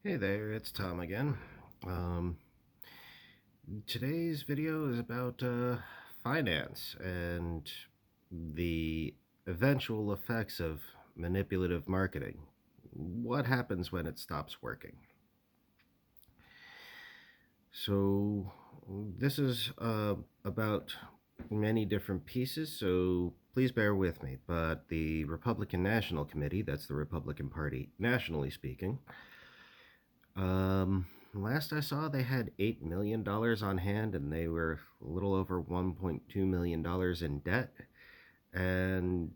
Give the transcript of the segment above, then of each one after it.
Hey there, it's Tom again. Um, Today's video is about finance and the eventual effects of manipulative marketing. What happens when it stops working? So, this is about many different pieces, so please bear with me. But the Republican National Committee, that's the Republican Party nationally speaking, last I saw, they had $8 million on hand, and they were a little over $1.2 million in debt. And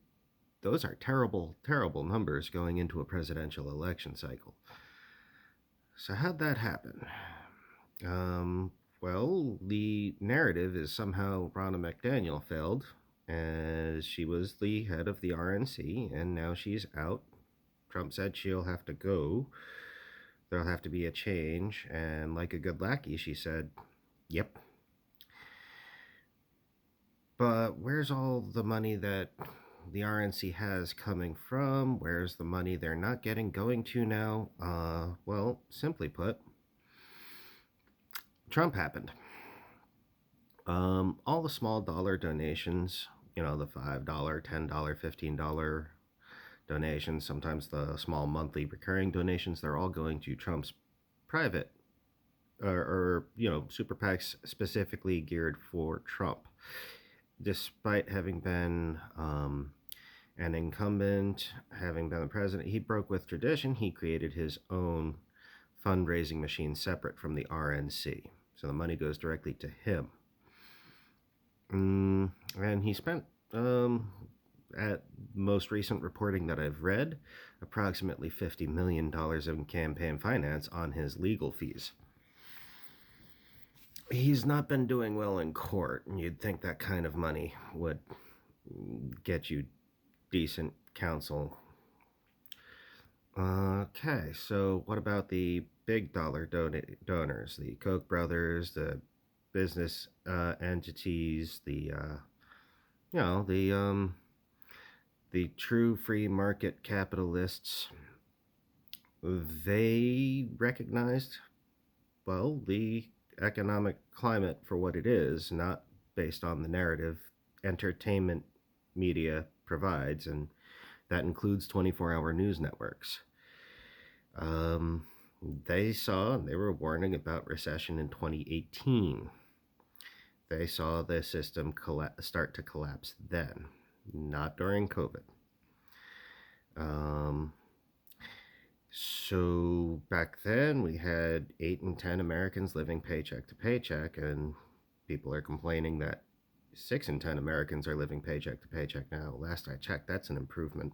those are terrible, terrible numbers going into a presidential election cycle. So how'd that happen? Um, well, the narrative is somehow Ronna McDaniel failed, as she was the head of the RNC, and now she's out. Trump said she'll have to go. There'll have to be a change, and like a good lackey, she said, "Yep." But where's all the money that the RNC has coming from? Where's the money they're not getting going to now? Well, simply put, Trump happened. All the small dollar donations, the $5, $10, $15 donations, sometimes the small monthly recurring donations, they're all going to Trump's private or super PACs specifically geared for Trump. Despite having been an incumbent, having been the president, he broke with tradition. He created his own fundraising machine separate from the RNC. So the money goes directly to him. And he spent, at most recent reporting that I've read, approximately $50 million in campaign finance on his legal fees. He's not been doing well in court, and you'd think that kind of money would get you decent counsel. Okay, so what about the big dollar donors, the Koch brothers, the business entities, you know, the true free market capitalists? They recognized, well, the economic climate for what it is, not based on the narrative entertainment media provides, and that includes 24-hour news networks. Um, they were warning about recession in 2018. They saw the system start to collapse then, not during COVID. Um, so back then, we had 8 in 10 Americans living paycheck to paycheck, and people are complaining that 6 in 10 Americans are living paycheck to paycheck now. Last I checked, that's an improvement.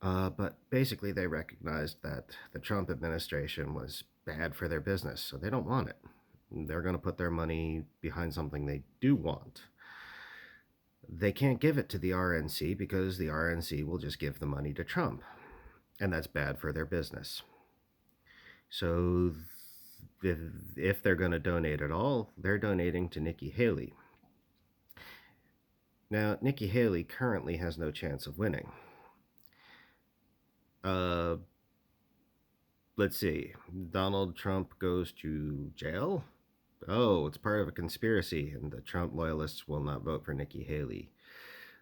But basically, they recognized that the Trump administration was bad for their business, so they don't want it. They're going to put their money behind something they do want. They can't give it to the RNC because the RNC will just give the money to Trump, and that's bad for their business. So if they're going to donate at all, they're donating to Nikki Haley. Now, Nikki Haley currently has no chance of winning. Uh, let's see. Donald Trump goes to jail. Oh, it's part of a conspiracy, and the Trump loyalists will not vote for Nikki Haley.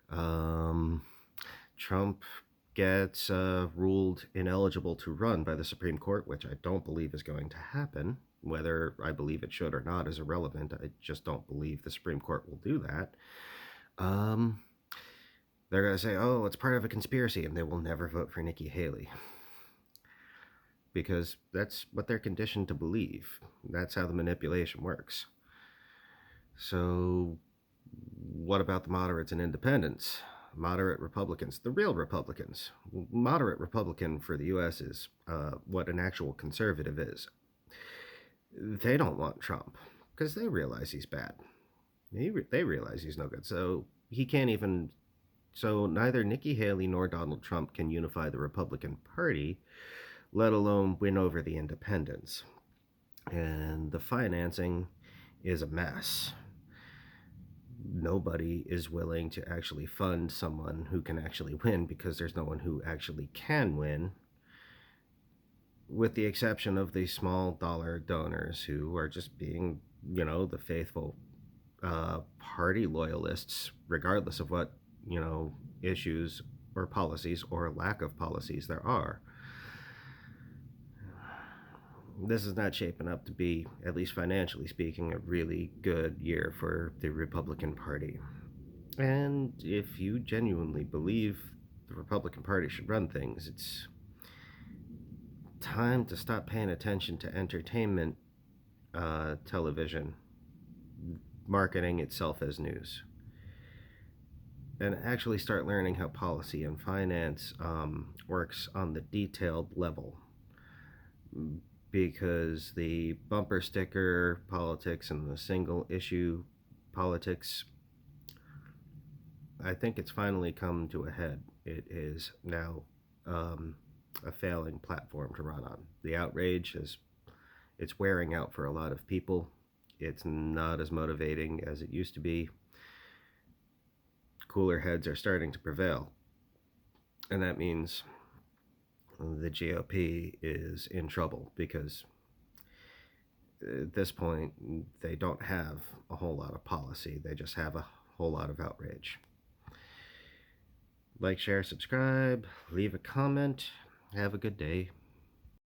Um, Trump gets ruled ineligible to run by the Supreme Court, which I don't believe is going to happen. Whether I believe it should or not is irrelevant. I just don't believe the Supreme Court will do that. Um, they're going to say, oh, it's part of a conspiracy, and they will never vote for Nikki Haley. Because that's what they're conditioned to believe. That's how the manipulation works. So, what about the moderates and independents? Moderate Republicans, the real Republicans. Moderate Republican for the U.S. is what an actual conservative is. They don't want Trump because they realize he's bad. They realize he's no good. So he can't even. So neither Nikki Haley nor Donald Trump can unify the Republican Party, let alone win over the independents. And the financing is a mess. Nobody is willing to actually fund someone who can actually win because there's no one who actually can win. with the exception of the small dollar donors who are just being, the faithful party loyalists, regardless of what, issues or policies or lack of policies there are. This is not shaping up to be, at least financially speaking, a really good year for the Republican Party. And if you genuinely believe the Republican Party should run things, it's time to stop paying attention to entertainment television marketing itself as news, and actually start learning how policy and finance works on the detailed level. Because the bumper sticker politics and the single issue politics, I think it's finally come to a head. It is now a failing platform to run on. The outrage it's wearing out for a lot of people. It's not as motivating as it used to be. Cooler heads are starting to prevail, and that means the GOP is in trouble, because at this point they don't have a whole lot of policy. They just have a whole lot of outrage. Like, share, subscribe, leave a comment. Have a good day.